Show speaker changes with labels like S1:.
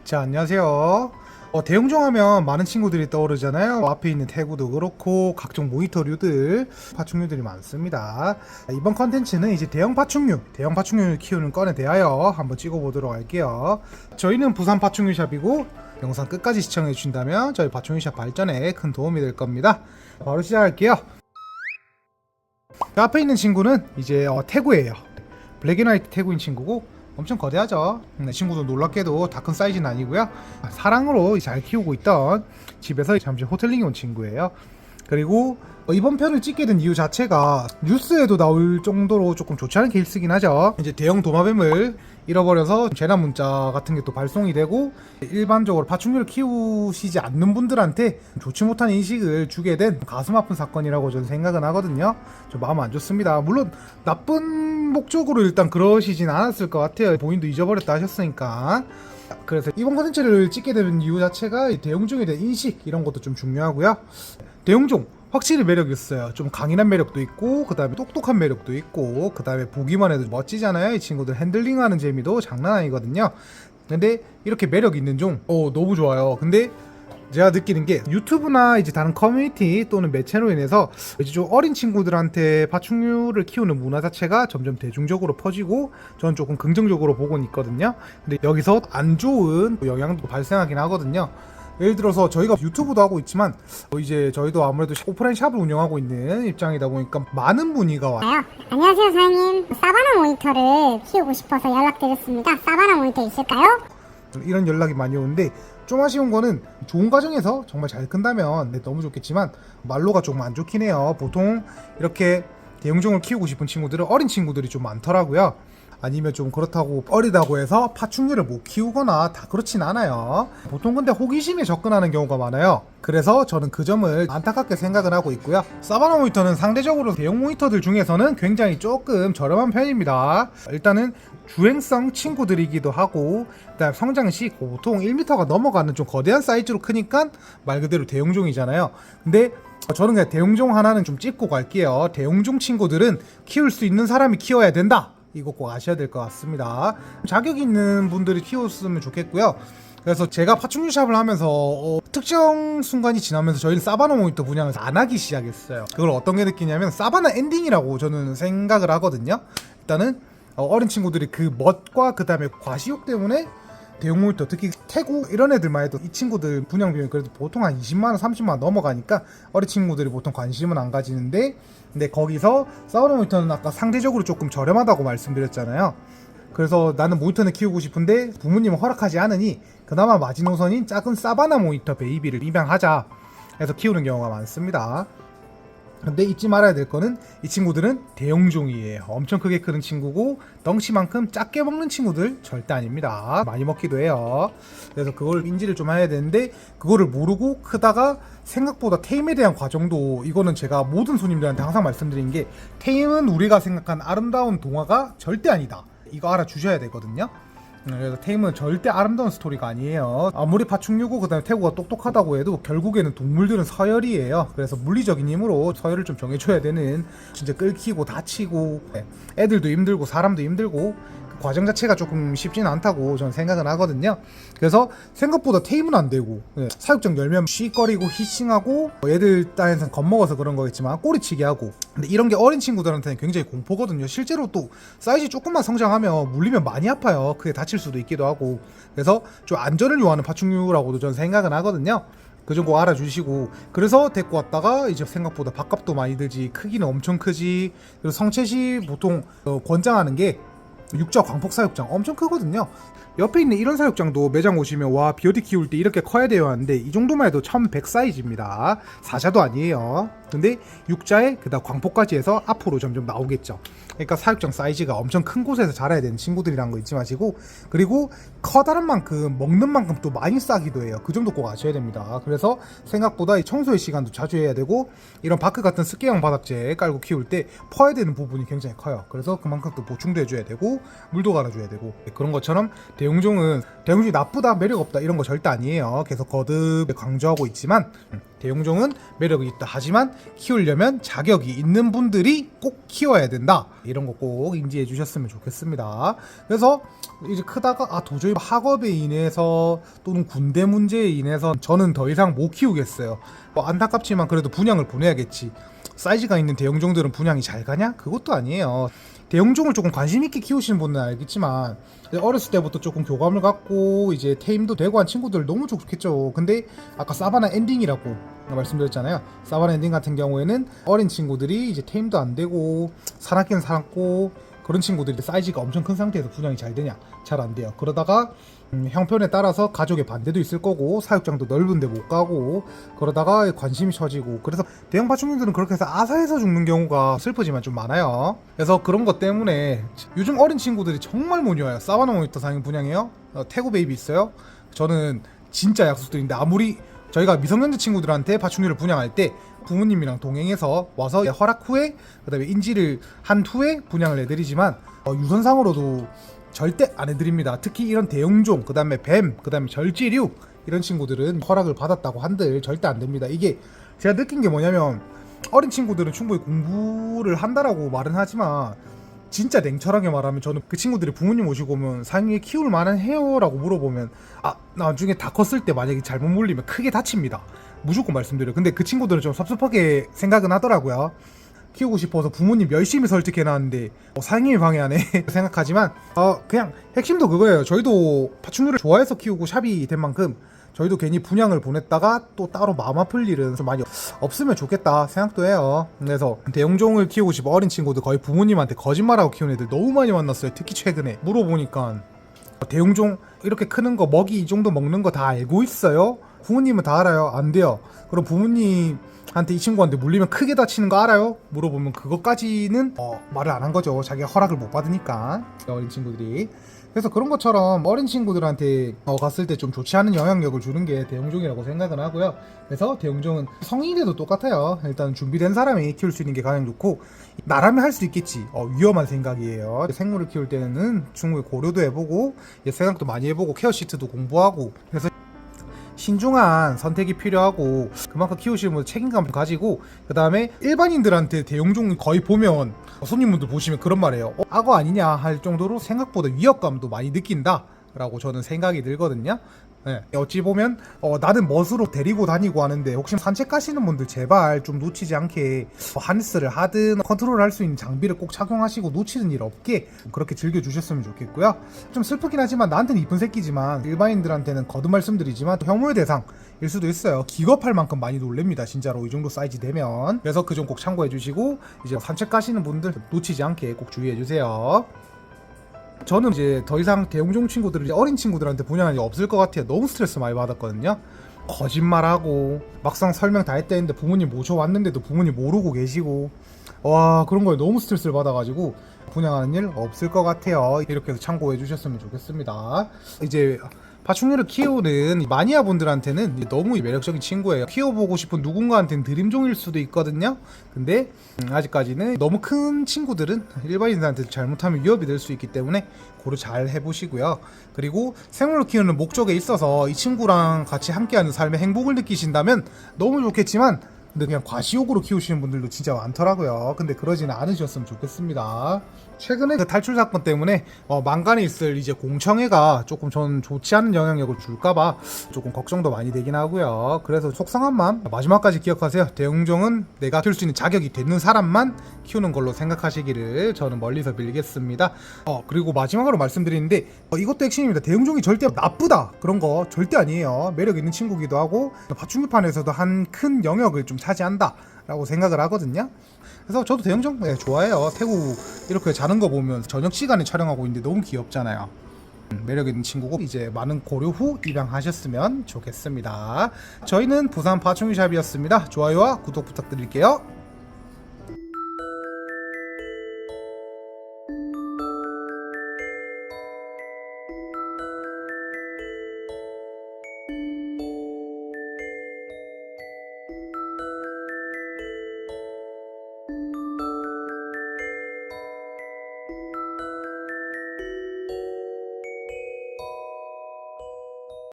S1: 자, 안녕하세요. 대용종 하면 많은 친구들이 떠오르잖아요. 앞에 있는 태구도 그렇고 각종 모니터류들, 파충류들이 많습니다. 이번 컨텐츠는 이제 대형 파충류를 키우는 건에 대하여 한번 찍어보도록 할게요. 저희는 부산 파충류샵이고 영상 끝까지 시청해 주신다면 저희 파충류샵 발전에 큰 도움이 될 겁니다. 바로 시작할게요. 앞에 있는 친구는 이제 태구예요. 블랙앤화이트 태구인 친구고 엄청 거대하죠. 친구도 놀랍게도 다 큰 사이즈는 아니고요. 사랑으로 잘 키우고 있던 집에서 잠시 호텔링이 온 친구예요. 그리고 이번 편을 찍게 된 이유 자체가 뉴스에도 나올 정도로 조금 좋지 않은 케이스긴 하죠. 이제 대형 도마뱀을 잃어버려서 재난 문자 같은 게 또 발송이 되고 일반적으로 파충류를 키우시지 않는 분들한테 좋지 못한 인식을 주게 된 가슴 아픈 사건이라고 저는 생각은 하거든요. 좀 마음 안 좋습니다. 물론 나쁜 목적으로 일단 그러시진 않았을 것 같아요. 본인도 잊어버렸다 하셨으니까. 그래서 이번 컨텐츠를 찍게 된 이유 자체가 대용종에 대한 인식 이런 것도 좀 중요하고요. 대용종 확실히 매력이 있어요. 좀 강인한 매력도 있고 그 다음에 똑똑한 매력도 있고 그 다음에 보기만 해도 멋지잖아요. 이 친구들 핸들링하는 재미도 장난 아니거든요. 근데 이렇게 매력 있는 종 너무 좋아요. 근데 제가 느끼는 게 유튜브나 이제 다른 커뮤니티 또는 매체로 인해서 이제 좀 어린 친구들한테 파충류를 키우는 문화 자체가 점점 대중적으로 퍼지고 저는 조금 긍정적으로 보고는 있거든요. 근데 여기서 안 좋은 영향도 발생하긴 하거든요. 예를 들어서 저희가 유튜브도 하고 있지만 이제 저희도 아무래도 오프라인 샵을 운영하고 있는 입장이다 보니까 많은 문의가 와요.
S2: 안녕하세요 사장님, 사바나 모니터를 키우고 싶어서 연락드렸습니다. 사바나 모니터 있을까요?
S1: 이런 연락이 많이 오는데 좀 아쉬운 거는 좋은 과정에서 정말 잘 큰다면 너무 좋겠지만 말로가 조금 안 좋긴 해요. 보통 이렇게 대용종을 키우고 싶은 친구들은 어린 친구들이 좀 많더라고요. 아니면 좀 그렇다고 어리다고 해서 파충류를 못 키우거나 다 그렇진 않아요. 보통 근데 호기심에 접근하는 경우가 많아요. 그래서 저는 그 점을 안타깝게 생각을 하고 있고요. 사바나 모니터는 상대적으로 대형 모니터들 중에서는 굉장히 조금 저렴한 편입니다. 일단은 주행성 친구들이기도 하고 그다음 성장시 보통 1m가 넘어가는 좀 거대한 사이즈로 크니까 말 그대로 대용종이잖아요. 근데 저는 그냥 대용종 하나는 좀 짚고 갈게요. 대용종 친구들은 키울 수 있는 사람이 키워야 된다. 이거 꼭 아셔야 될 것 같습니다. 자격 있는 분들이 키웠으면 좋겠고요. 그래서 제가 파충류샵을 하면서 특정 순간이 지나면서 저희는 사바나 모니터 분양을 안 하기 시작했어요. 그걸 어떤 게 느끼냐면 사바나 엔딩이라고 저는 생각을 하거든요. 일단은 어린 친구들이 그 멋과 그 다음에 과시욕 때문에 대형 모니터 특히 태구 이런 애들만 해도 이 친구들 분양 비용이 그래도 보통 한 20만원 30만원 넘어가니까 어린 친구들이 보통 관심은 안 가지는데 근데 거기서 사바나 모니터는 아까 상대적으로 조금 저렴하다고 말씀드렸잖아요. 그래서 나는 모니터는 키우고 싶은데 부모님은 허락하지 않으니 그나마 마지노선인 작은 사바나 모니터 베이비를 입양하자 해서 키우는 경우가 많습니다. 근데 잊지 말아야 될 거는 이 친구들은 대용종이에요. 엄청 크게 크는 친구고 덩치만큼 작게 먹는 친구들 절대 아닙니다. 많이 먹기도 해요. 그래서 그걸 인지를 좀 해야 되는데 그거를 모르고 크다가 생각보다 테임에 대한 과정도 이거는 제가 모든 손님들한테 항상 말씀드린 게 테임은 우리가 생각한 아름다운 동화가 절대 아니다. 이거 알아주셔야 되거든요. 그래서 테임은 절대 아름다운 스토리가 아니에요. 아무리 파충류고 그 다음에 태구가 똑똑하다고 해도 결국에는 동물들은 서열이에요. 그래서 물리적인 힘으로 서열을 좀 정해줘야 되는 진짜 끌키고 다치고 애들도 힘들고 사람도 힘들고 그 과정 자체가 조금 쉽지는 않다고 저는 생각은 하거든요. 그래서 생각보다 테임은 안 되고 사육장 열면 쉬거리고 히싱하고 애들 딴에서는 겁먹어서 그런 거겠지만 꼬리치게 하고 근데 이런 게 어린 친구들한테는 굉장히 공포거든요. 실제로 또 사이즈 조금만 성장하면 물리면 많이 아파요. 크게 다칠 수도 있기도 하고 그래서 좀 안전을 요하는 파충류라고도 저는 생각은 하거든요. 그 정도 알아주시고 그래서 데리고 왔다가 이제 생각보다 밥값도 많이 들지 크기는 엄청 크지 그리고 성체시 보통 권장하는 게 육자 광폭 사육장 엄청 크거든요. 옆에 있는 이런 사육장도 매장 오시면 와 비어디 키울 때 이렇게 커야 돼요 하는데 이 정도만 해도 1100 사이즈입니다. 사자도 아니에요. 근데 육자에 그다음 광폭까지 해서 앞으로 점점 나오겠죠. 그러니까 사육장 사이즈가 엄청 큰 곳에서 자라야 되는 친구들이란 거 잊지 마시고 그리고 커다란 만큼 먹는 만큼 또 많이 싸기도 해요. 그 점도 꼭 아셔야 됩니다. 그래서 생각보다 이 청소의 시간도 자주 해야 되고 이런 바크 같은 습기형 바닥재 깔고 키울 때 퍼야 되는 부분이 굉장히 커요. 그래서 그만큼 또 보충도 해줘야 되고 물도 갈아줘야 되고 그런 것처럼 대용종이 나쁘다, 매력 없다 이런 거 절대 아니에요. 계속 거듭 강조하고 있지만 대용종은 매력이 있다. 하지만 키우려면 자격이 있는 분들이 꼭 키워야 된다. 이런 거 꼭 인지해 주셨으면 좋겠습니다. 그래서 이제 크다가 도저히 학업에 인해서 또는 군대 문제에 인해서 저는 더 이상 못 키우겠어요. 안타깝지만 그래도 분양을 보내야겠지. 사이즈가 있는 대용종들은 분양이 잘 가냐? 그것도 아니에요. 대용종을 조금 관심 있게 키우시는 분은 알겠지만 어렸을 때부터 조금 교감을 갖고 이제 테임도 되고 한 친구들 너무 좋겠죠. 근데 아까 사바나 엔딩이라고 말씀드렸잖아요. 사바나 엔딩 같은 경우에는 어린 친구들이 이제 테임도 안 되고 살았긴 살았고 그런 친구들이 사이즈가 엄청 큰 상태에서 분양이 잘 되냐? 잘 안 돼요. 그러다가 형편에 따라서 가족의 반대도 있을 거고 사육장도 넓은데 못 가고 그러다가 관심이 처지고 그래서 대형 파충류들은 그렇게 해서 아사해서 죽는 경우가 슬프지만 좀 많아요. 그래서 그런 것 때문에 요즘 어린 친구들이 정말 못 와요. 사바나 모니터 상인 분양해요. 태고 베이비 있어요. 저는 진짜 약속드리는데 아무리 저희가 미성년자 친구들한테 파충류를 분양할 때 부모님이랑 동행해서 와서 허락 후에 그다음에 인지를 한 후에 분양을 해드리지만 유선상으로도 절대 안 해드립니다. 특히 이런 대용종, 그 다음에 뱀, 그 다음에 절지류 이런 친구들은 허락을 받았다고 한들 절대 안 됩니다. 이게 제가 느낀 게 뭐냐면 어린 친구들은 충분히 공부를 한다라고 말은 하지만 진짜 냉철하게 말하면 저는 그 친구들이 부모님 오시고 오면 상위에 키울 만한 해요? 라고 물어보면 나중에 다 컸을 때 만약에 잘못 물리면 크게 다칩니다. 무조건 말씀드려요. 근데 그 친구들은 좀 섭섭하게 생각은 하더라고요. 키우고 싶어서 부모님 열심히 설득해놨는데 상임이 방해하네 생각하지만 그냥 핵심도 그거예요. 저희도 파충류를 좋아해서 키우고 샵이 된 만큼 저희도 괜히 분양을 보냈다가 또 따로 마음 아플 일은 좀 많이 없으면 좋겠다 생각도 해요. 그래서 대용종을 키우고 싶어 어린 친구들 거의 부모님한테 거짓말하고 키우는 애들 너무 많이 만났어요. 특히 최근에 물어보니까 대용종 이렇게 크는 거 먹이 이 정도 먹는 거 다 알고 있어요? 부모님은 다 알아요? 안 돼요. 그럼 부모님한테 이 친구한테 물리면 크게 다치는 거 알아요? 물어보면 그것까지는 말을 안 한 거죠. 자기가 허락을 못 받으니까 어린 친구들이. 그래서 그런 것처럼 어린 친구들한테 갔을 때 좀 좋지 않은 영향력을 주는 게 대용종이라고 생각은 하고요. 그래서 대용종은 성인에도 똑같아요. 일단 준비된 사람이 키울 수 있는 게 가장 좋고 나라면 할 수 있겠지. 위험한 생각이에요. 생물을 키울 때는 충분히 고려도 해보고 생각도 많이 해보고 케어 시트도 공부하고 그래서 신중한 선택이 필요하고 그만큼 키우시는 분들 책임감을 가지고 그 다음에 일반인들한테 대용종 거의 보면 손님분들 보시면 그런 말이에요. 악어 아니냐 할 정도로 생각보다 위협감도 많이 느낀다 라고 저는 생각이 들거든요. 네. 어찌 보면 나는 멋으로 데리고 다니고 하는데 혹시 산책 가시는 분들 제발 좀 놓치지 않게 하네스를 하든 컨트롤 할 수 있는 장비를 꼭 착용하시고 놓치는 일 없게 그렇게 즐겨주셨으면 좋겠고요. 좀 슬프긴 하지만 나한테는 이쁜 새끼지만 일반인들한테는 거듭 말씀드리지만 또 혐오의 대상일 수도 있어요. 기겁할 만큼 많이 놀랍니다. 진짜로 이 정도 사이즈 되면. 그래서 그 점 꼭 참고해 주시고 이제 산책 가시는 분들 놓치지 않게 꼭 주의해 주세요. 저는 이제 더 이상 대용종 친구들을 어린 친구들한테 분양할 일이 없을 것 같아요. 너무 스트레스 많이 받았거든요. 거짓말하고 막상 설명 다 했다 했는데 부모님 모셔왔는데도 부모님 모르고 계시고 그런 거에 너무 스트레스를 받아가지고 분양하는 일 없을 것 같아요. 이렇게 해서 참고해 주셨으면 좋겠습니다. 이제 파충류를 키우는 마니아 분들한테는 너무 매력적인 친구예요. 키워보고 싶은 누군가한테는 드림종일 수도 있거든요. 근데 아직까지는 너무 큰 친구들은 일반인들한테 잘못하면 위협이 될 수 있기 때문에 고려 잘 해보시고요. 그리고 생물을 키우는 목적에 있어서 이 친구랑 같이 함께하는 삶의 행복을 느끼신다면 너무 좋겠지만 근데 그냥 과시욕으로 키우시는 분들도 진짜 많더라고요. 근데 그러지는 않으셨으면 좋겠습니다. 최근에 그 탈출 사건 때문에 만간에 있을 이제 공청회가 조금 전 좋지 않은 영향력을 줄까봐 조금 걱정도 많이 되긴 하고요. 그래서 속상한 마음 마지막까지 기억하세요. 대용종은 내가 키울 수 있는 자격이 되는 사람만 키우는 걸로 생각하시기를 저는 멀리서 빌겠습니다. 그리고 마지막으로 말씀드리는데 이것도 핵심입니다. 대용종이 절대 나쁘다 그런 거 절대 아니에요. 매력 있는 친구기도 하고 파충류판에서도 한 큰 영역을 좀 차지한다 라고 생각을 하거든요. 그래서 저도 대용종 좋아해요. 태국 이렇게 자는 거 보면 저녁 시간에 촬영하고 있는데 너무 귀엽잖아요. 매력 있는 친구고 이제 많은 고려 후 입양하셨으면 좋겠습니다. 저희는 부산 파충류샵이었습니다. 좋아요와 구독 부탁드릴게요.